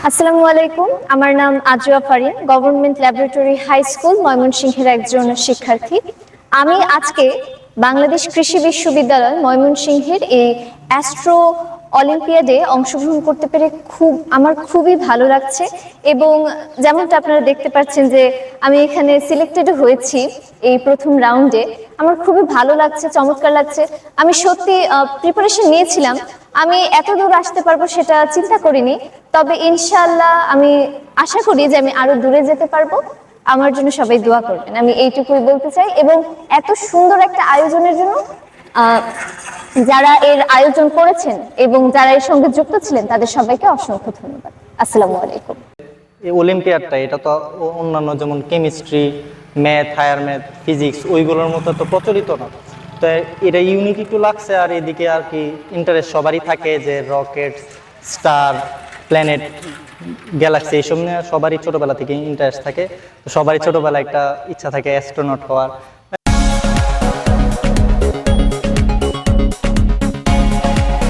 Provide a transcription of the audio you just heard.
আসসালামু আলাইকুম। আমার নাম Ajwa Farin, Government Laboratory High School ময়মনসিংহের একজন শিক্ষার্থী। আমি আজকে বাংলাদেশ কৃষি বিশ্ববিদ্যালয় ময়মনসিংহের এই অ্যাস্ট্রো অলিম্পিয়াডে অংশগ্রহণ করতে পেরে আমার খুবই ভালো লাগছে। এবং যেমনটা আপনারা দেখতে পাচ্ছেন যে আমি এখানে সিলেক্টেড হয়েছি এই প্রথম রাউন্ডে। আমার খুবই ভালো লাগছে, চমৎকার লাগছে। আমি সত্যি প্রিপারেশন নিয়েছিলাম, আমি এত দূর আসতে পারবো সেটা চিন্তা করিনি। তবে ইনশাআল্লাহ আমি আশা করি যে আমি আরো দূরে যেতে পারবো। আমার জন্য সবাই দোয়া করবেন, আমি এইটুকুই বলতে চাই। এবং এত সুন্দর একটা আয়োজনের জন্য যারা এর আয়োজন করেছেন এবং যারা এর সঙ্গে যুক্ত ছিলেন তাদের সবাইকে অসংখ্য ধন্যবাদ। আসসালামু আলাইকুম। এই অলিম্পিয়াডটা এটা তো অন্যান্য যেমন chemistry, math, higher math, physics ওইগুলোর মতো তো প্রচলিত না। তো এটা ইউনিক একটু লাগছে। আর এদিকে আর কি ইন্টারেস্ট সবারই থাকে যে রকেট, স্টার, প্ল্যানেট, গ্যালাক্সি এইসব নিয়ে সবারই ছোটোবেলা থেকে ইন্টারেস্ট থাকে। তো সবারই ছোটোবেলায় একটা ইচ্ছা থাকে অ্যাস্ট্রোনট হওয়ার।